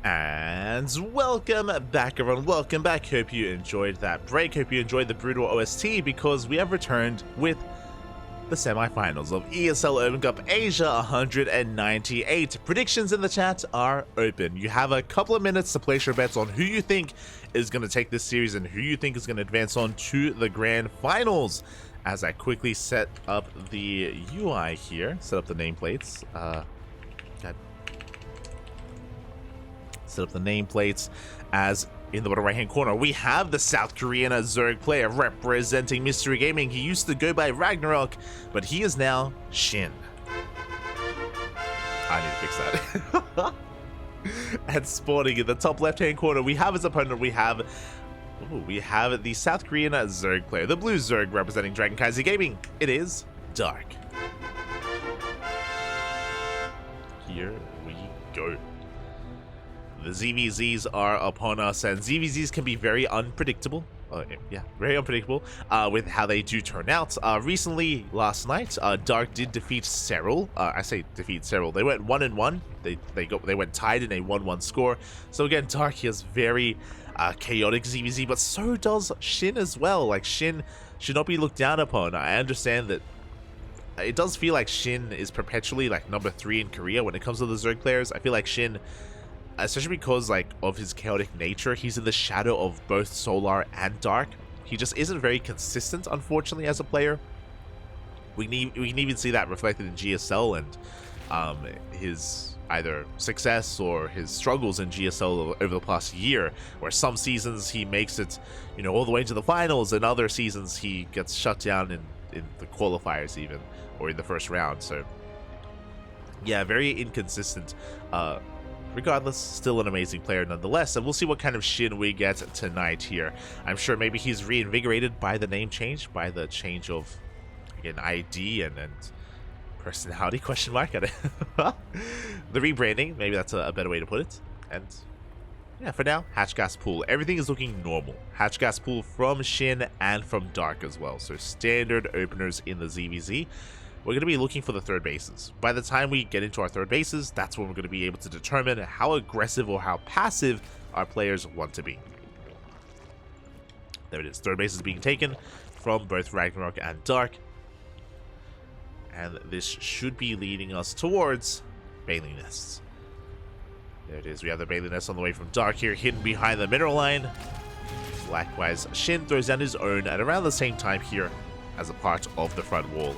And welcome back, everyone. Welcome back. Hope you enjoyed that break. Hope you enjoyed the brutal OST, because we have returned with the semi-finals of ESL Open Cup Asia 198. Predictions in the chat are open. You have a couple of minutes to place your bets on who you think is going to take this series and who you think is going to advance on to the grand finals. As I quickly set up the UI here, set up the nameplates. Set up the nameplates, as in the bottom right hand corner we have the South Korean Zerg player representing Mystery Gaming. He used to go by Ragnarok, but he is now SHIN. I need to fix that. And spawning in the top left hand corner we have his opponent. We have the South Korean Zerg player, the blue Zerg representing CranKy Gaming. It is Dark. Here we go. The ZvZs are upon us, and ZvZs can be very unpredictable. Very unpredictable with how they do turn out. Recently, last night, Dark did defeat Serral. I say defeat Serral. They went 1-1. They went tied in a 1-1 score. So again, Dark has very chaotic ZvZ, but so does SHIN as well. Like, SHIN should not be looked down upon. I understand that it does feel like SHIN is perpetually like number 3 in Korea when it comes to the Zerg players. I feel like SHIN, especially because like of his chaotic nature, he's in the shadow of both Solar and Dark. He just isn't very consistent, unfortunately, as a player. We can even see that reflected in GSL and his either success or his struggles in GSL over the past year, where some seasons he makes it, all the way to the finals, and other seasons he gets shut down in the qualifiers even, or in the first round. So yeah, very inconsistent. Regardless, still an amazing player nonetheless, and we'll see what kind of SHIN we get tonight here. I'm sure maybe he's reinvigorated by the name change, by the change of, again, ID and personality, question mark, the rebranding, maybe that's a better way to put it. And yeah, for now, Hatch Gas Pool, everything is looking normal. Hatch Gas Pool from SHIN and from Dark as well, so standard openers in the ZvZ. We're going to be looking for the third bases. By the time we get into our third bases, that's when we're going to be able to determine how aggressive or how passive our players want to be. There it is. Third base is being taken from both Ragnarok and Dark. And this should be leading us towards Bailey Nests. There it is. We have the Bailey Nest on the way from Dark here, hidden behind the mineral line. Likewise, SHIN throws down his own at around the same time here as a part of the front wall.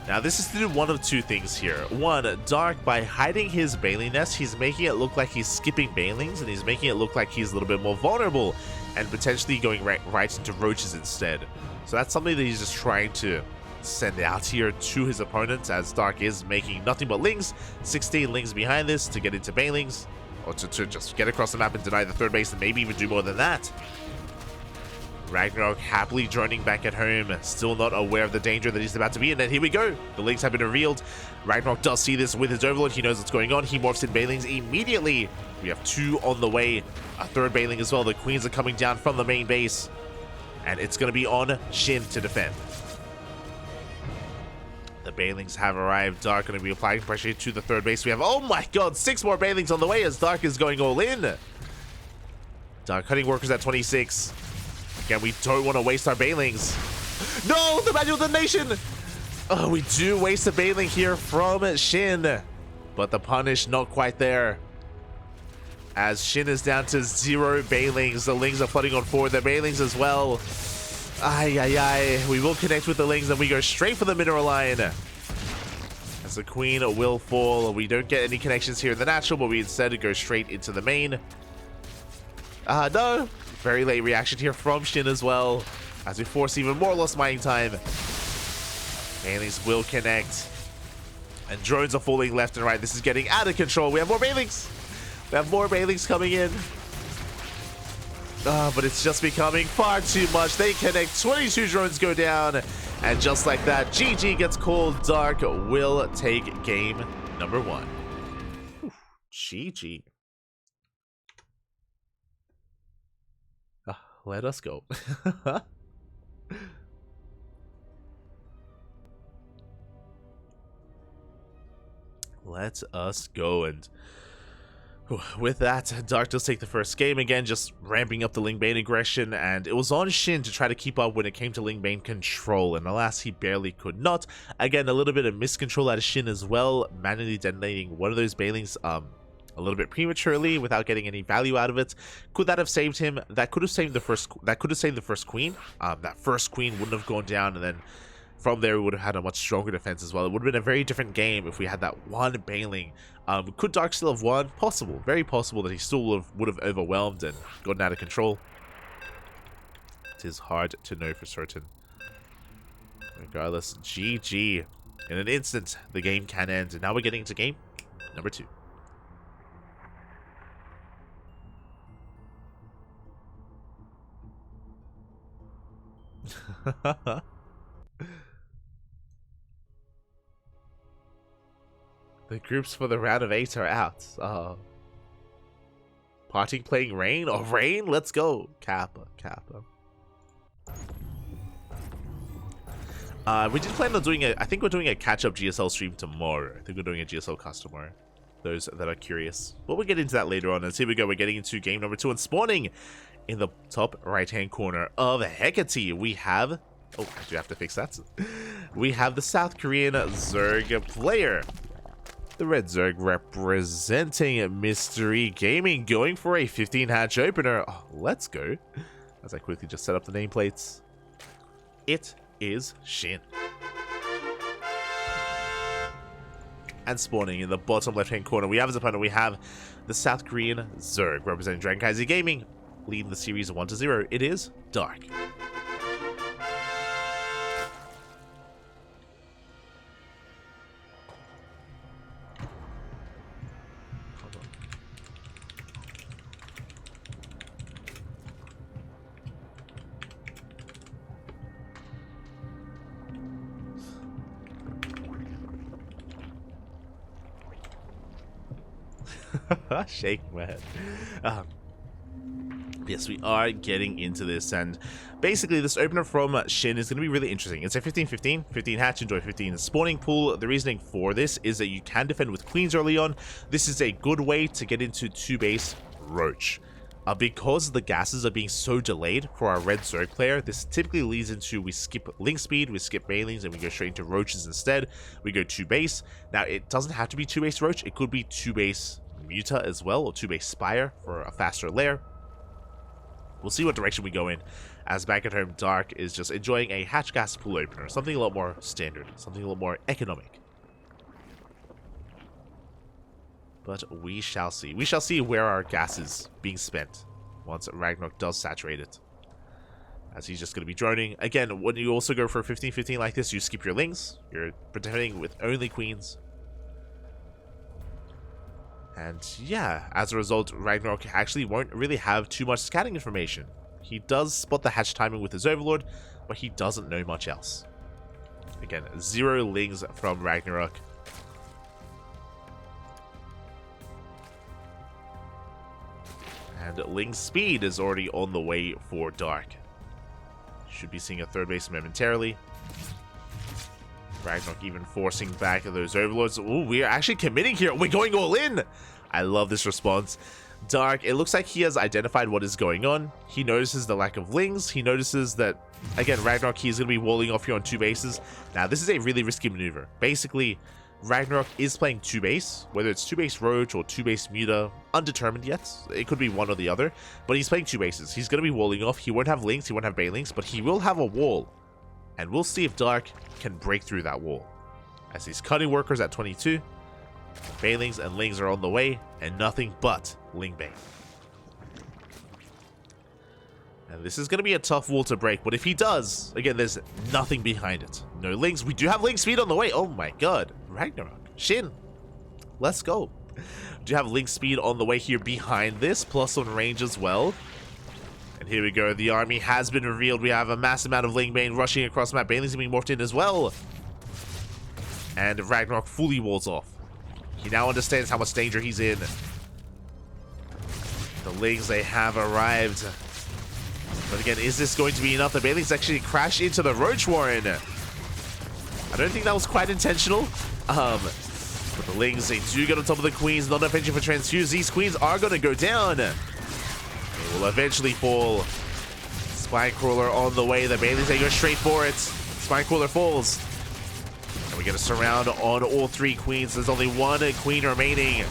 Now, this is to do one of two things here. One, Dark, by hiding his Bailey Nest, he's making it look like he's skipping Bailings, and he's making it look like he's a little bit more vulnerable, and potentially going right into Roaches instead. So that's something that he's just trying to send out here to his opponents, as Dark is making nothing but Lings, 16 Lings behind this to get into Bailings, or to just get across the map and deny the third base, and maybe even do more than that. Ragnarok happily droning back at home, still not aware of the danger that he's about to be in. And here we go. The links have been revealed. Ragnarok does see this with his Overlord. He knows what's going on. He morphs in Bailings immediately. We have 2 on the way. A third Bailing as well. The Queens are coming down from the main base. And it's going to be on SHIN to defend. The Bailings have arrived. Dark going to be applying pressure to the third base. We have, oh my god, 6 more Bailings on the way as Dark is going all in. Dark cutting workers at 26. Again, we don't want to waste our Bailings. No, the manual donation! Oh, we do waste a Bailing here from SHIN. But the punish not quite there. As SHIN is down to 0 Bailings. The Lings are flooding on forward. The Bailings as well. Ay. We will connect with the Lings and we go straight for the mineral line. As the Queen will fall. We don't get any connections here in the natural, but we instead go straight into the main. No. Very late reaction here from SHIN as well, as we force even more lost mining time. Bailings will connect. And drones are falling left and right. This is getting out of control. We have more Bailings. We have more Bailings coming in. But it's just becoming far too much. They connect. 22 drones go down. And just like that, GG gets called. Dark will take game number 1. GG. Let us go. Let us go. And with that, Dark does take the first game again, just ramping up the Ling Bane aggression, and it was on Shin to try to keep up when it came to Ling Bane control, and alas, he barely could not. Again, a little bit of miscontrol out of Shin as well, manually detonating one of those Banelings a little bit prematurely without getting any value out of it. Could that have saved him? That could have saved the first. That could have saved the first queen. That first queen wouldn't have gone down, and then from there we would have had a much stronger defense as well. It would have been a very different game if we had that one Baneling. Could Dark still have won? Possible, very possible that he still would have overwhelmed and gotten out of control. It is hard to know for certain. Regardless, GG. In an instant, the game can end, and now we're getting into game number 2. The groups for the round of 8 are out. Parting playing Rain? Oh, Rain? Let's go. Kappa. We did plan on doing I think we're doing a catch-up GSL stream tomorrow. I think we're doing a GSL customer. Those that are curious. But we'll get into that later on. And here we go. We're getting into game number 2 and spawning in the top right-hand corner of Hecate. We have... Oh, I do have to fix that. We have the South Korean Zerg player. The Red Zerg representing Mystery Gaming, going for a 15-hatch opener. Oh, let's go. As I quickly just set up the nameplates. It is SHIN. And spawning in the bottom left-hand corner, we have as opponent, we have the South Korean Zerg, representing CranKy Gaming, leading the series 1-0. It is Dark. Shaking my head. Yes, we are getting into this, and basically this opener from SHIN is going to be really interesting. It's a 15-15, 15 hatch, enjoy 15 spawning pool. The reasoning for this is that you can defend with queens early on. This is a good way to get into 2-base Roach. Because the gases are being so delayed for our Red Zerg player, this typically leads into we skip Link Speed, we skip Banelings, and we go straight into Roaches instead. We go 2-base. Now, it doesn't have to be 2-base Roach. It could be 2-base Muta as well, or 2-base Spire for a faster lair. We'll see what direction we go in, as back at home, Dark is just enjoying a hatch gas pool opener, something a lot more standard, something a lot more economic. But we shall see. We shall see where our gas is being spent once Ragnarok does saturate it, as he's just going to be droning. Again, when you also go for a 15-15 like this, you skip your Lings. You're protecting with only queens. And yeah, as a result, Ragnarok actually won't really have too much scouting information. He does spot the hatch timing with his Overlord, but he doesn't know much else. Again, 0 Lings from Ragnarok. And Ling Speed is already on the way for Dark. Should be seeing a 3rd base momentarily. Ragnarok even forcing back those Overlords. Ooh, we are actually committing here. We're going all in. I love this response. Dark, it looks like he has identified what is going on. He notices the lack of Lings. He notices that, again, Ragnarok, he's going to be walling off here on 2 bases. Now, this is a really risky maneuver. Basically, Ragnarok is playing 2-base, whether it's 2-base Roach or 2-base Muta, undetermined yet. It could be one or the other, but he's playing 2 bases. He's going to be walling off. He won't have Lings, he won't have Banelings, but he will have a wall. And we'll see if Dark can break through that wall. As he's cutting workers at 22, Banelings and Lings are on the way, and nothing but Ling Bane. And this is going to be a tough wall to break, but if he does, again, there's nothing behind it. No Lings. We do have Ling Speed on the way. Oh my god. Ragnarok. SHIN. Let's go. Do have Ling Speed on the way here behind this, plus on range as well. And here we go. The army has been revealed. We have a massive amount of Ling Bane rushing across the map. Banelings being morphed in as well. And Ragnarok fully walls off. He now understands how much danger he's in. The Lings, they have arrived. But again, is this going to be enough? The Banelings actually crash into the Roach Warren. I don't think that was quite intentional. But the Lings, they do get on top of the Queens. Not enough for Transfuse. These Queens are going to go down. They will eventually fall. Spinecrawler on the way. The Baileys, they go straight for it. Spinecrawler falls. And we get a surround on all 3 Queens. There's only 1 Queen remaining.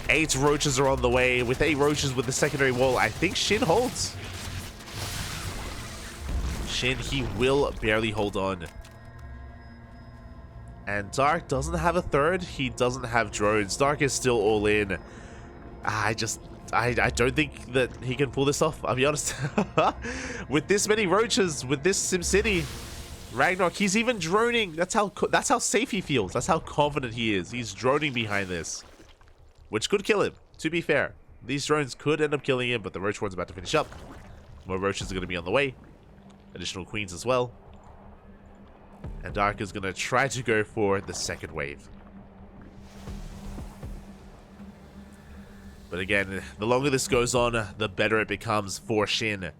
8 Roaches are on the way. With 8 Roaches with the secondary wall, I think SHIN holds. SHIN, he will barely hold on. And Dark doesn't have a third. He doesn't have drones. Dark is still all in. I don't think that he can pull this off, I'll be honest. With this many Roaches, with this SimCity, Ragnarok, he's even droning. That's how safe he feels. That's how confident he is. He's droning behind this, which could kill him, to be fair. These drones could end up killing him, but the Roach Ward's about to finish up. More Roaches are going to be on the way. Additional Queens as well. And Dark is going to try to go for the second wave. But again, the longer this goes on, the better it becomes for SHIN.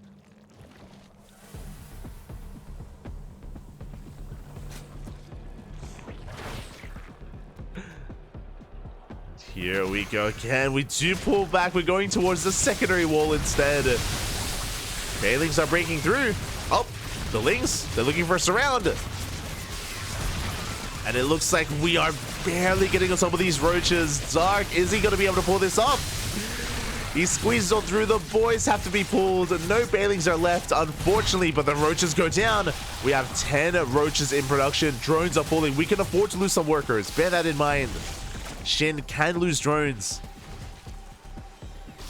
Here we go again. We do pull back. We're going towards the secondary wall instead. Bailings are breaking through. Oh, the Lings, they're looking for a surround. And it looks like we are barely getting on top of these Roaches. Dark, is he going to be able to pull this off? He squeezed on through. The boys have to be pulled. No Bailings are left, unfortunately, but the Roaches go down. We have 10 Roaches in production. Drones are falling. We can afford to lose some workers. Bear that in mind. SHIN can lose drones,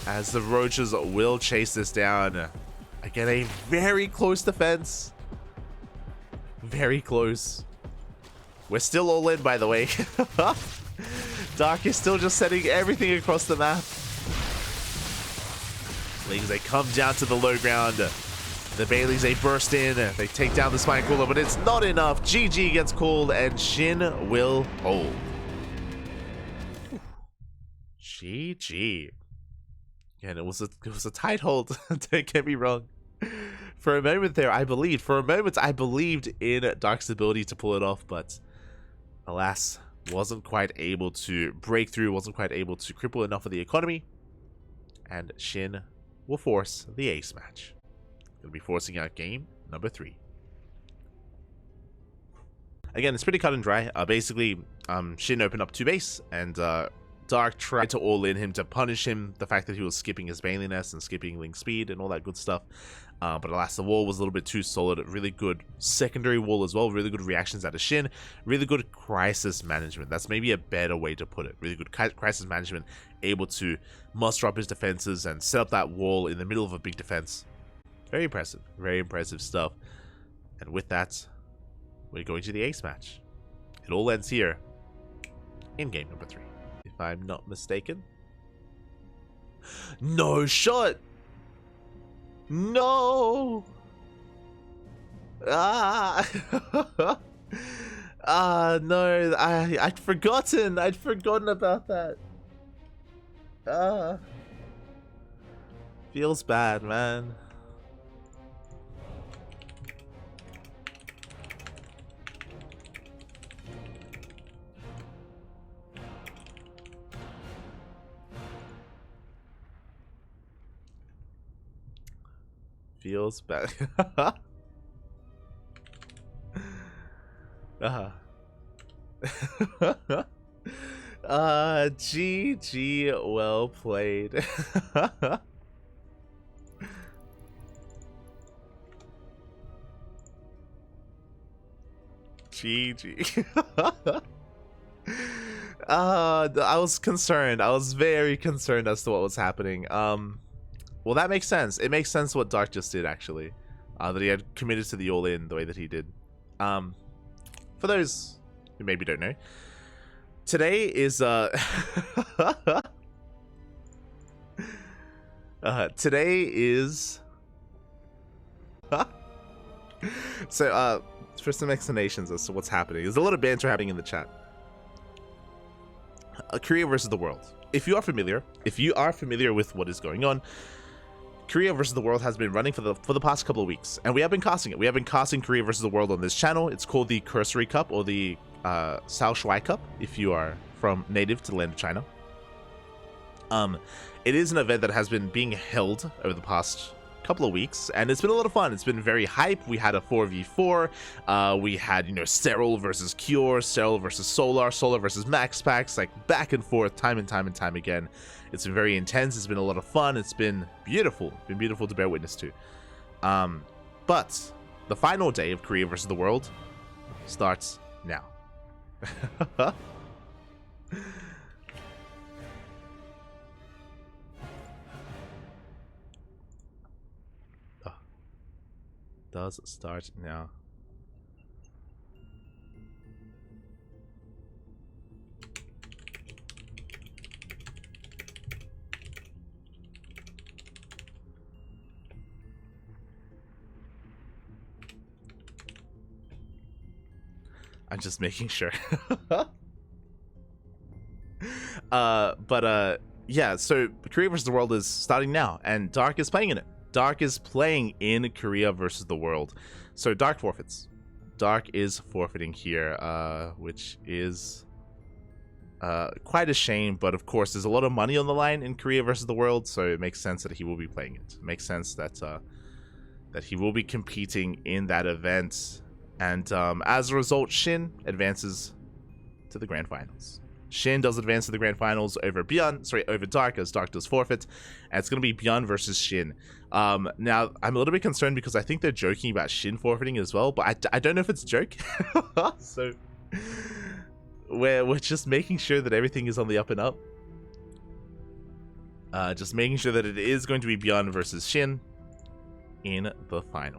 as the Roaches will chase this down. Again, a very close defense. Very close. We're still all in, by the way. Dark is still just setting everything across the map. Lings, they come down to the low ground. The Baileys, they burst in. They take down the Spinecrawler, but it's not enough. GG gets called, and SHIN will hold. GG. And it was a tight hold. Don't get me wrong. For a moment there, I believed in Dark's ability to pull it off, but alas, wasn't quite able to break through, wasn't quite able to cripple enough of the economy, and SHIN will force the ace match. Gonna be forcing out game number 3. Again, it's pretty cut and dry. Basically, SHIN opened up 2 base, and Dark tried to all in him to punish him, the fact that he was skipping his Bailiness and skipping Link speed and all that good stuff. But alas, the wall was a little bit too solid. Really good secondary wall as well. Really good reactions out of SHIN. Really good crisis management. That's maybe a better way to put it. Really good crisis management. Able to muster up his defenses and set up that wall in the middle of a big defense. Very impressive. Very impressive stuff. And with that, we're going to the ace match. It all ends here in game number 3. If I'm not mistaken. No shot! No! Ah! No, I'd forgotten about that. Feels bad, man. Feels bad. GG, well played. GG. I was concerned. I was very concerned as to what was happening. Well, that makes sense. It makes sense what Dark just did, actually. That he had committed to the all-in the way that he did. For those who maybe don't know, today is today is so for some explanations as to what's happening. There's a lot of banter happening in the chat. Korea versus the world. If you are familiar with what is going on, Korea versus the world has been running for the past couple of weeks, and we have been casting it. We have been casting Korea versus the world on this channel. It's called the Cursory Cup, or the Sao Shuai Cup, if you are from native to the land of China. It is an event that has been being held over the past couple of weeks, and it's been a lot of fun. It's been very hype. We had a 4v4. We had, you know, Sterile versus Cure, Sterile versus Solar, Solar versus Max Packs, like back and forth, time and time again. It's been very intense. It's been a lot of fun. It's been beautiful. Been beautiful to bear witness to. But the final day of Korea versus the world starts now. Does start now. I'm just making sure. Yeah, so Korea versus the world is starting now, and Dark is playing in it. Dark is playing in Korea versus the world. So Dark forfeits. Dark is forfeiting here, which is quite a shame, but of course there's a lot of money on the line in Korea versus the world, so it makes sense that he will be playing it. It makes sense that that he will be competing in that event, and as a result, SHIN advances to the grand finals. SHIN does advance to the grand finals over over Dark, as Dark does forfeit, and it's going to be Beyond versus SHIN. Now, I'm a little bit concerned because I think they're joking about SHIN forfeiting as well, but I don't know if it's a joke. So, we're just making sure that everything is on the up and up. Just making sure that it is going to be Beyond versus SHIN in the final.